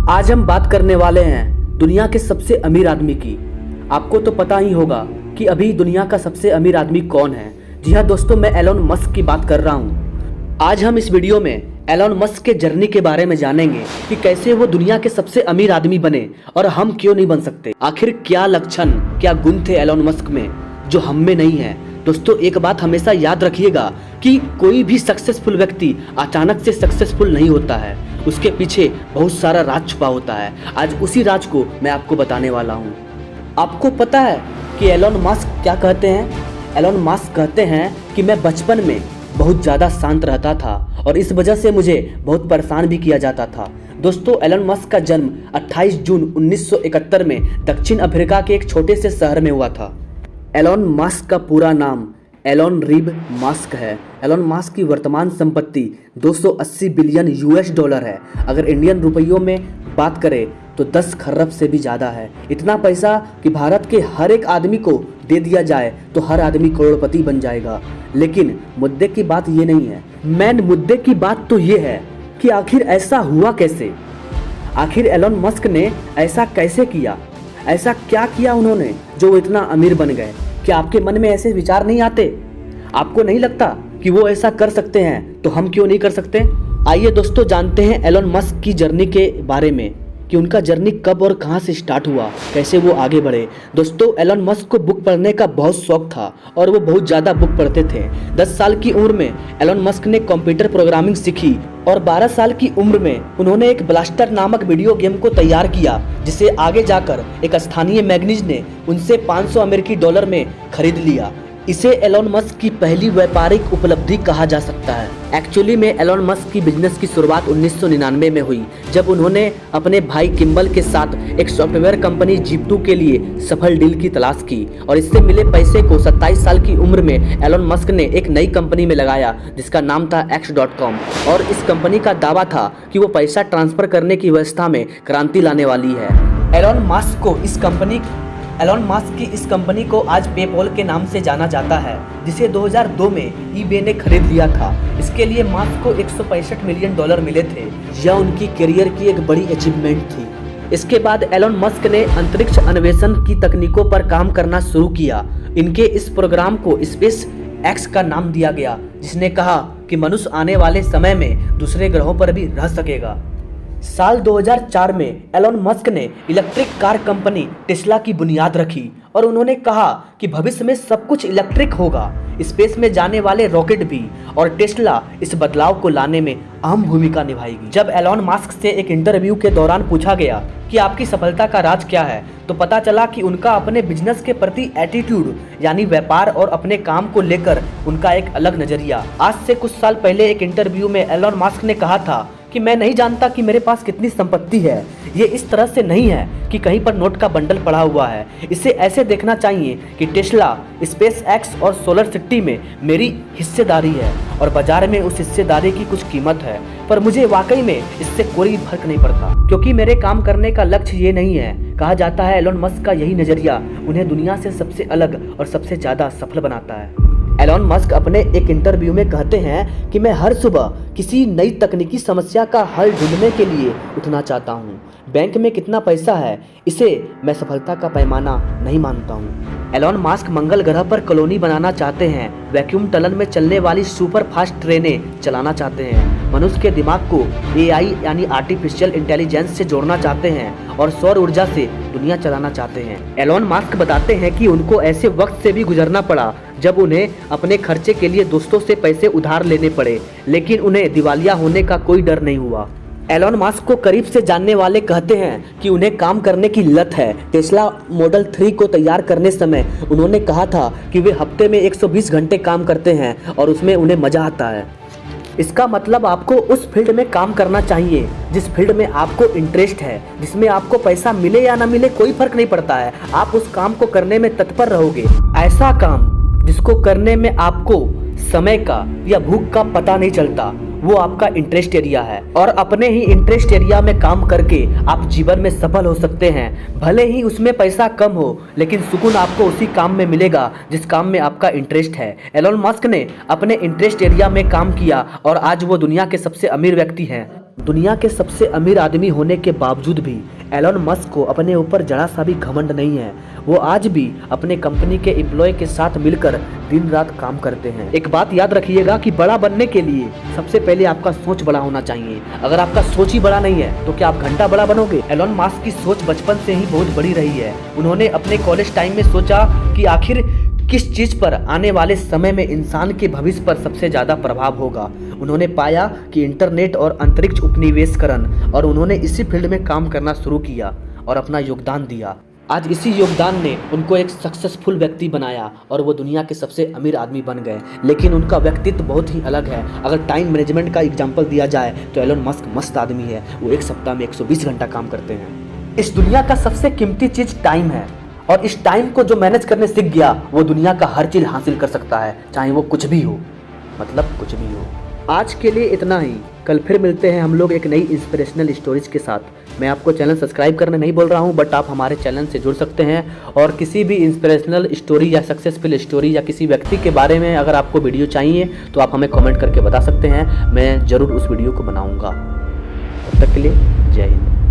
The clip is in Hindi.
आज हम बात करने वाले हैं दुनिया के सबसे अमीर आदमी की। आपको तो पता ही होगा कि अभी दुनिया का सबसे अमीर आदमी कौन है। जी हाँ दोस्तों, मैं एलोन मस्क की बात कर रहा हूँ। आज हम इस वीडियो में एलोन मस्क के जर्नी के बारे में जानेंगे कि कैसे वो दुनिया के सबसे अमीर आदमी बने और हम क्यों नहीं बन सकते। आखिर क्या लक्षण, क्या गुण थे एलोन मस्क में जो हम में नहीं है। दोस्तों एक बात हमेशा याद रखिएगा कि कोई भी सक्सेसफुल व्यक्ति अचानक से सक्सेसफुल नहीं होता है, उसके पीछे बहुत सारा राज छुपा होता है। आज उसी राज को मैं आपको बताने वाला हूँ। आपको पता है कि एलोन मस्क क्या कहते हैं? एलोन मस्क कहते हैं कि मैं बचपन में बहुत ज़्यादा शांत रहता था और इस वजह से मुझे बहुत परेशान भी किया जाता था। दोस्तों एलोन मस्क का जन्म 28 जून 1971 में दक्षिण अफ्रीका के एक छोटे से शहर में हुआ था। एलोन मस्क का पूरा नाम एलोन रिब मस्क है। एलोन मस्क की वर्तमान संपत्ति 280 बिलियन यूएस डॉलर है। अगर इंडियन रुपयों में बात करें तो 10 खरब से भी ज़्यादा है। इतना पैसा कि भारत के हर एक आदमी को दे दिया जाए तो हर आदमी करोड़पति बन जाएगा। लेकिन मुद्दे की बात ये नहीं है। मेन मुद्दे की बात तो ये है कि आखिर ऐसा हुआ कैसे। आखिर एलोन मस्क ने ऐसा कैसे किया, ऐसा क्या किया उन्होंने जो वो इतना अमीर बन गए। क्या आपके मन में ऐसे विचार नहीं आते? आपको नहीं लगता कि वो ऐसा कर सकते हैं तो हम क्यों नहीं कर सकते? आइए दोस्तों जानते हैं एलोन मस्क की जर्नी के बारे में कि उनका जर्नी कब और कहां से स्टार्ट हुआ, कैसे वो आगे बढ़े। दोस्तों एलोन मस्क को बुक पढ़ने का बहुत शौक था और वो बहुत ज़्यादा बुक पढ़ते थे। 10 साल की उम्र में एलोन मस्क ने कंप्यूटर प्रोग्रामिंग सीखी और 12 साल की उम्र में उन्होंने एक ब्लास्टर नामक वीडियो गेम को तैयार किया, जिसे आगे जाकर एक स्थानीय मैगजीन ने उनसे 500 अमेरिकी डॉलर में खरीद लिया। इसे एलोन मस्क की पहली व्यापारिक उपलब्धि कहा जा सकता है। एक्चुअली में एलोन मस्क की बिजनेस की शुरुआत 1999 में हुई, जब उन्होंने अपने भाई किम्बल के साथ एक सॉफ्टवेयर कंपनी जीप2 के लिए सफल डील की तलाश की और इससे मिले पैसे को 27 साल की उम्र में एलोन मस्क ने एक नई कंपनी में लगाया जिसका नाम था X.com। और इस कंपनी का दावा था कि वो पैसा ट्रांसफर करने की व्यवस्था में क्रांति लाने वाली है। एलोन मस्क की इस कंपनी को आज पेपॉल के नाम से जाना जाता है, जिसे 2002 में ईबे ने खरीद लिया था। इसके लिए मस्क को 165 मिलियन डॉलर मिले थे। यह उनकी करियर की एक बड़ी अचीवमेंट थी। इसके बाद एलोन मस्क ने अंतरिक्ष अन्वेषण की तकनीकों पर काम करना शुरू किया। इनके इस प्रोग्राम को स्पेस एक्स का नाम दिया गया, जिसने कहा कि मनुष्य आने वाले समय में दूसरे ग्रहों पर भी रह सकेगा। साल 2004 में एलोन मस्क ने इलेक्ट्रिक कार कंपनी टेस्ला की बुनियाद रखी और उन्होंने कहा कि भविष्य में सब कुछ इलेक्ट्रिक होगा, स्पेस में जाने वाले रॉकेट भी, और टेस्ला इस बदलाव को लाने में अहम भूमिका निभाएगी। जब एलोन मस्क से एक इंटरव्यू के दौरान पूछा गया कि आपकी सफलता का राज क्या है, तो पता चला कि उनका अपने बिजनेस के प्रति एटीट्यूड, यानी व्यापार और अपने काम को लेकर उनका एक अलग नजरिया। आज से कुछ साल पहले एक इंटरव्यू में एलोन मस्क ने कहा था कि मैं नहीं जानता कि मेरे पास कितनी संपत्ति है। ये इस तरह से नहीं है कि कहीं पर नोट का बंडल पड़ा हुआ है। इसे ऐसे देखना चाहिए कि टेस्ला, स्पेस एक्स और सोलर सिटी में मेरी हिस्सेदारी है और बाजार में उस हिस्सेदारी की कुछ कीमत है, पर मुझे वाकई में इससे कोई फर्क नहीं पड़ता क्योंकि मेरे काम करने का लक्ष्य ये नहीं है। कहा जाता है एलोन मस्क का यही नजरिया उन्हें दुनिया से सबसे अलग और सबसे ज़्यादा सफल बनाता है। एलोन मस्क अपने एक इंटरव्यू में कहते हैं कि मैं हर सुबह किसी नई तकनीकी समस्या का हल ढूंढने के लिए उठना चाहता हूं। बैंक में कितना पैसा है, इसे मैं सफलता का पैमाना नहीं मानता हूं। एलोन मस्क मंगल ग्रह पर कॉलोनी बनाना चाहते हैं, वैक्यूम टनल में चलने वाली सुपर फास्ट ट्रेनें चलाना चाहते हैं, मनुष्य के दिमाग को एआई यानी आर्टिफिशियल इंटेलिजेंस से जोड़ना चाहते हैं और सौर ऊर्जा से दुनिया चलाना चाहते हैं। एलोन मस्क बताते हैं कि उनको ऐसे वक्त से भी गुजरना पड़ा जब उन्हें अपने खर्चे के लिए दोस्तों से पैसे उधार लेने पड़े, लेकिन उन्हें दिवालिया होने का कोई डर नहीं हुआ। एलोन मस्क को करीब से जानने वाले कहते हैं कि उन्हें काम करने की लत है। टेस्ला मॉडल 3 को तैयार करने समय उन्होंने कहा था कि वे हफ्ते में 120 घंटे काम करते हैं और उसमें उन्हें मजा आता है। इसका मतलब आपको उस फील्ड में काम करना चाहिए जिस फील्ड में आपको इंटरेस्ट है, जिसमें आपको पैसा मिले या ना मिले कोई फर्क नहीं पड़ता है। आप उस काम को करने में तत्पर रहोगे। ऐसा काम जिसको करने में आपको समय का या भूख का पता नहीं चलता, वो आपका इंटरेस्ट एरिया है और अपने ही इंटरेस्ट एरिया में काम करके आप जीवन में सफल हो सकते हैं। भले ही उसमें पैसा कम हो, लेकिन सुकून आपको उसी काम में मिलेगा जिस काम में आपका इंटरेस्ट है। एलोन मस्क ने अपने इंटरेस्ट एरिया में काम किया और आज वो दुनिया के सबसे अमीर व्यक्ति हैं। दुनिया के सबसे अमीर आदमी होने के बावजूद भी एलन मस्क को अपने ऊपर जरा सा भी घमंड नहीं है। वो आज भी अपने कंपनी के एम्प्लॉय के साथ मिलकर दिन रात काम करते हैं। एक बात याद रखिएगा कि बड़ा बनने के लिए सबसे पहले आपका सोच बड़ा होना चाहिए। अगर आपका सोच ही बड़ा नहीं है तो क्या आप घंटा बड़ा बनोगे? एलन मस्क की सोच बचपन से ही बहुत बड़ी रही है। उन्होंने अपने कॉलेज टाइम में सोचा कि आखिर किस चीज पर आने वाले समय में इंसान के भविष्य पर सबसे ज्यादा प्रभाव होगा। उन्होंने पाया कि इंटरनेट और अंतरिक्ष उपनिवेशकरण, और उन्होंने इसी फील्ड में काम करना शुरू किया और अपना योगदान दिया। आज इसी योगदान ने उनको एक सक्सेसफुल व्यक्ति बनाया और वो दुनिया के सबसे अमीर आदमी बन गए। लेकिन उनका व्यक्तित्व बहुत ही अलग है। अगर टाइम मैनेजमेंट का एग्जाम्पल दिया जाए तो एलन मस्क मस्त आदमी है। वो एक सप्ताह में 120 घंटा काम करते हैं। इस दुनिया का सबसे कीमती चीज टाइम है, और इस टाइम को जो मैनेज करने सीख गया वो दुनिया का हर चीज हासिल कर सकता है, चाहे वो कुछ भी हो, मतलब कुछ भी हो। आज के लिए इतना ही। कल फिर मिलते हैं हम लोग एक नई इंस्पिरेशनल स्टोरीज के साथ। मैं आपको चैनल सब्सक्राइब करने नहीं बोल रहा हूं, बट आप हमारे चैनल से जुड़ सकते हैं और किसी भी इंस्पिरेशनल स्टोरी या सक्सेसफुल स्टोरी या किसी व्यक्ति के बारे में अगर आपको वीडियो चाहिए तो आप हमें कमेंट करके बता सकते हैं। मैं ज़रूर उस वीडियो को बनाऊँगा। तब तक के लिए जय हिंद।